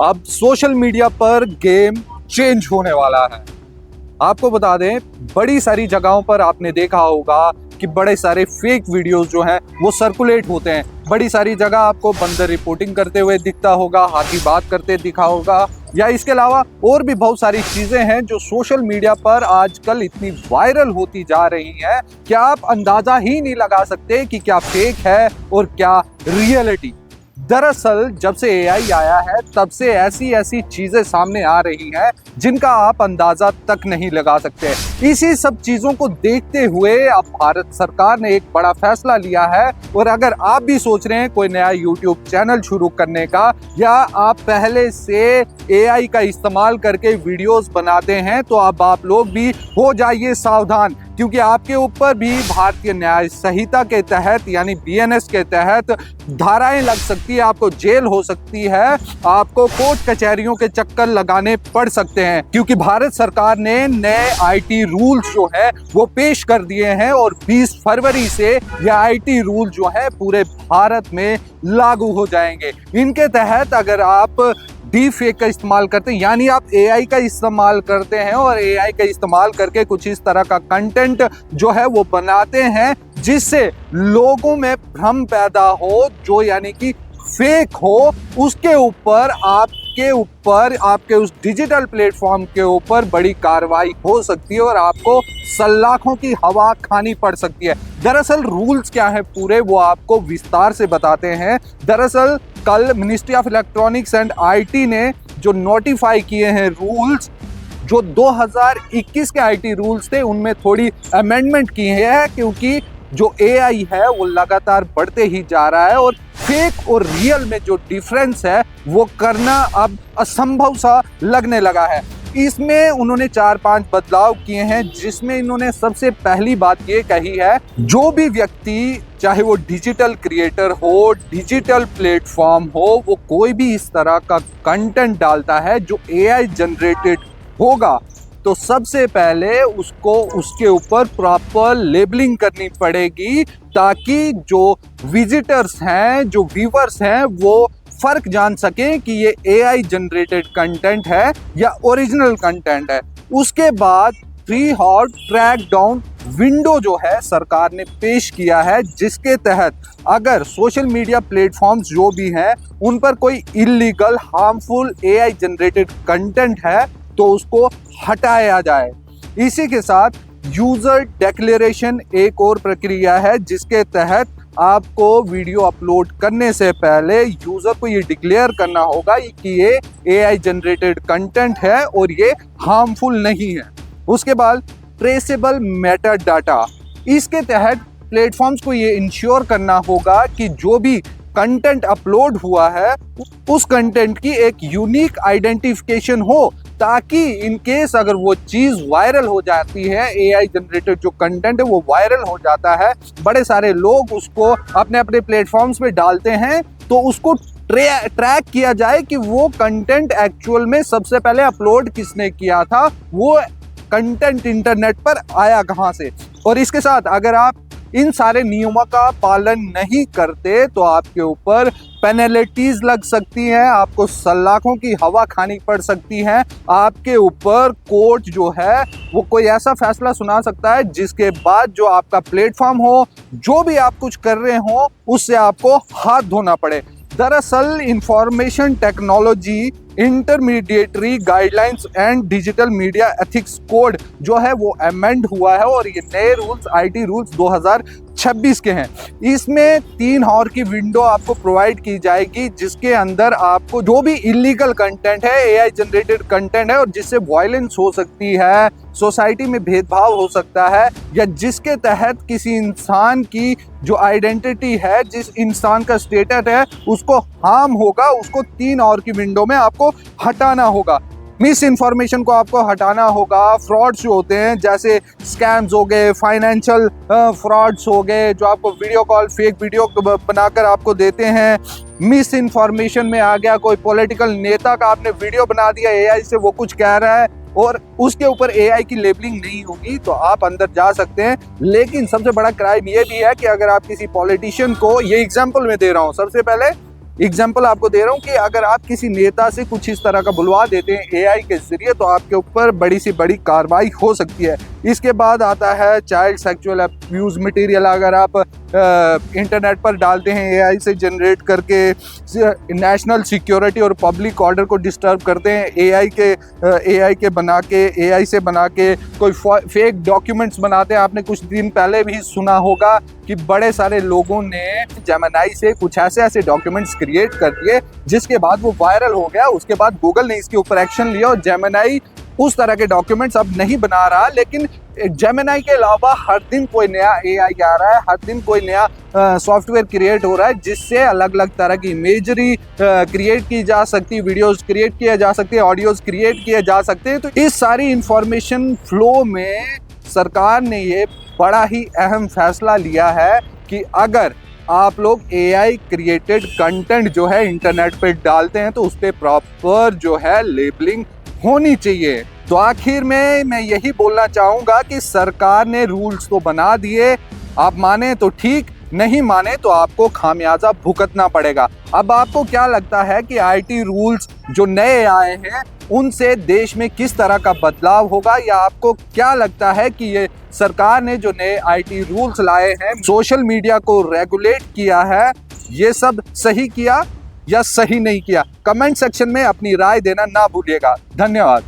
अब social media पर game change होने वाला है। आपको बता दें, बड़ी सारी जगहों पर आपने देखा होगा कि बड़े सारे फेक वीडियोस जो हैं वो सर्कुलेट होते हैं। बड़ी सारी जगह आपको बंदर रिपोर्टिंग करते हुए दिखता होगा, हाथी बात करते दिखा होगा, या इसके अलावा और भी बहुत सारी चीजें हैं जो सोशल मीडिया पर आजकल इतनी वायरल होती जा रही हैं कि आप अंदाजा ही नहीं लगा सकते कि क्या फेक है और क्या रियलिटी। दरअसल जब से एआई आया है तब से ऐसी ऐसी चीजें सामने आ रही हैं जिनका आप अंदाजा तक नहीं लगा सकते। इसी सब चीजों को देखते हुए अब भारत सरकार ने एक बड़ा फैसला लिया है, और अगर आप भी सोच रहे हैं कोई नया यूट्यूब चैनल शुरू करने का, या आप पहले से एआई का इस्तेमाल करके वीडियोस बनाते हैं, तो अब आप लोग भी हो जाइए सावधान, क्योंकि आपके ऊपर भी भारतीय न्याय संहिता के तहत यानी बीएनएस के तहत धाराएं लग सकती है, आपको जेल हो सकती है, आपको कोर्ट कचहरियों के चक्कर लगाने पड़ सकते हैं, क्योंकि भारत सरकार ने नए आईटी रूल्स जो है वो पेश कर दिए हैं और 20 फरवरी से ये आईटी रूल जो है पूरे भारत में लागू हो जाएंगे। इनके तहत अगर आप डीप फेक का इस्तेमाल करते हैं, यानी आप एआई का इस्तेमाल करते हैं और एआई का इस्तेमाल करके कुछ इस तरह का कंटेंट जो है वो बनाते हैं जिससे लोगों में भ्रम पैदा हो, जो यानी कि फेक हो, उसके ऊपर आपके उस डिजिटल प्लेटफॉर्म के ऊपर बड़ी कार्रवाई हो सकती है और आपको सलाखों की हवा खानी पड़ सकती है। दरअसल रूल्स क्या है पूरे, वो आपको विस्तार से बताते हैं। दरअसल कल ministry of electronics and IT ने जो नोटिफाई किए हैं रूल्स, जो 2021 के आईटी रूल्स थे उनमें थोड़ी अमेंडमेंट की है, क्योंकि जो एआई है वो लगातार बढ़ते ही जा रहा है और फेक और रियल में जो डिफरेंस है वो करना अब असंभव सा लगने लगा है। इसमें उन्होंने 4-5 बदलाव किए हैं, जिसमें इन्होंने सबसे पहली बात ये कही है, जो भी व्यक्ति चाहे वो डिजिटल क्रिएटर हो, डिजिटल प्लेटफॉर्म हो, वो कोई भी इस तरह का कंटेंट डालता है जो एआई जनरेटेड होगा, तो सबसे पहले उसको उसके ऊपर प्रॉपर लेबलिंग करनी पड़ेगी, ताकि जो विजिटर्स हैं, जो व्यूअर्स हैं, वो फर्क जान सकें कि ये एआई जनरेटेड कंटेंट है या ओरिजिनल कंटेंट है। उसके बाद free hot track down window जो है सरकार ने पेश किया है, जिसके तहत अगर सोशल मीडिया प्लेटफॉर्म्स जो भी हैं उन पर कोई illegal harmful AI generated content है तो उसको हटाया जाए। इसी के साथ यूजर डिक्लेरेशन एक और प्रक्रिया है, जिसके तहत आपको वीडियो अपलोड करने से पहले यूजर को ये डिक्लेयर करना होगा कि ये एआई जनरेटेड कंटेंट है और ये हार्मफुल नहीं है। उसके बाद ट्रेसेबल मेटा डाटा, इसके तहत प्लेटफॉर्म्स को ये इंश्योर करना होगा कि जो भी कंटेंट अपलोड हुआ है उस कंटेंट की एक यूनिक आइडेंटिफिकेशन हो, ताकि इन केस अगर वो चीज वायरल हो जाती है, एआई जनरेटेड जो कंटेंट है वो वायरल हो जाता है, बड़े सारे लोग उसको अपने अपने प्लेटफॉर्म्स पे डालते हैं, तो उसको ट्रैक किया जाए कि वो कंटेंट एक्चुअल में सबसे पहले अपलोड किसने किया था, वो कंटेंट इंटरनेट पर आया कहां से। और इसके साथ अगर आप इन सारे नियमों का पालन नहीं करते तो आपके ऊपर पेनल्टीज लग सकती हैं, आपको सलाखों की हवा खानी पड़ सकती है, आपके ऊपर कोर्ट जो है वो कोई ऐसा फैसला सुना सकता है जिसके बाद जो आपका प्लेटफॉर्म हो, जो भी आप कुछ कर रहे हो, उससे आपको हाथ धोना पड़े। दरअसल information technology intermediary guidelines and digital media ethics code जो है वो अमेंड हुआ है और ये नए रूल्स आईटी रूल्स 2026 के हैं। इसमें 3 हॉर की विंडो आपको प्रोवाइड की जाएगी, जिसके अंदर आपको जो भी इलीगल कंटेंट है, एआई जनरेटेड कंटेंट है और जिससे वायलेंस हो सकती है, सोसाइटी में भेदभाव हो सकता है, या जिसके तहत किसी इंसान की जो आइडेंटिटी है, जिस इंसान का स्टेटस है, उसको हार्म होगा, उसको 3 और की विंडो में आपको हटाना होगा। मिस इन्फॉर्मेशन को आपको हटाना होगा। फ्रॉड्स जो होते हैं जैसे स्कैम्स हो गए, फाइनेंशियल फ्रॉड्स हो गए, जो आपको वीडियो कॉल फेक वीडियो बनाकर आपको देते हैं। मिस इन्फॉर्मेशन में आ गया कोई पॉलिटिकल नेता का आपने वीडियो बना दिया एआई से, वो कुछ कह रहा है और उसके ऊपर एआई की लेबलिंग नहीं होगी तो आप अंदर जा सकते हैं। लेकिन सबसे बड़ा क्राइम ये भी है कि अगर आप किसी पॉलिटिशियन को, ये एग्जांपल मैं दे रहा हूँ, सबसे पहले एग्जाम्पल आपको दे रहा हूँ कि अगर आप किसी नेता से कुछ इस तरह का बुलवा देते हैं एआई के जरिए तो आपके ऊपर बड़ी सी बड़ी कार्रवाई हो सकती है। इसके बाद आता है चाइल्ड सेक्सुअल अब्यूज मटेरियल। अगर आप इंटरनेट पर डालते हैं एआई से जनरेट करके, नेशनल सिक्योरिटी और पब्लिक ऑर्डर को डिस्टर्ब करते हैं एआई से बना के कोई फेक डॉक्यूमेंट्स बनाते हैं। आपने कुछ दिन पहले भी सुना होगा कि बड़े सारे लोगों ने जेमिनी से कुछ ऐसे डॉक्यूमेंट्स क्रिएट कर दिए जिसके बाद वो वायरल हो गया। उसके बाद गूगल ने इसके ऊपर एक्शन लिया और जेमिनी उस तरह के डॉक्यूमेंट्स अब नहीं बना रहा। लेकिन जेमिनी के अलावा हर दिन कोई नया एआई आ रहा है, हर दिन कोई नया सॉफ्टवेयर क्रिएट हो रहा है जिससे अलग अलग तरह की इमेजरी क्रिएट की जा सकती है, वीडियोस क्रिएट किए जा सकते हैं, ऑडियोज क्रिएट किए जा सकते हैं। तो इस सारी इंफॉर्मेशन फ्लो में सरकार ने ये बड़ा ही अहम फैसला लिया है कि अगर आप लोग एआई क्रिएटेड कंटेंट जो है इंटरनेट पे डालते हैं तो उस पर प्रॉपर जो है लेबलिंग होनी चाहिए। तो आखिर में मैं यही बोलना चाहूंगा कि सरकार ने रूल्स तो बना दिए, आप माने तो ठीक, नहीं माने तो आपको खामियाजा भुगतना पड़ेगा। अब आपको क्या लगता है कि आईटी रूल्स जो नए आए हैं उनसे देश में किस तरह का बदलाव होगा, या आपको क्या लगता है कि ये सरकार ने जो नए आईटी रूल्स लाए हैं, सोशल मीडिया को रेगुलेट किया है, ये सब सही किया या सही नहीं किया? कमेंट सेक्शन में अपनी राय देना ना भूलिएगा। धन्यवाद।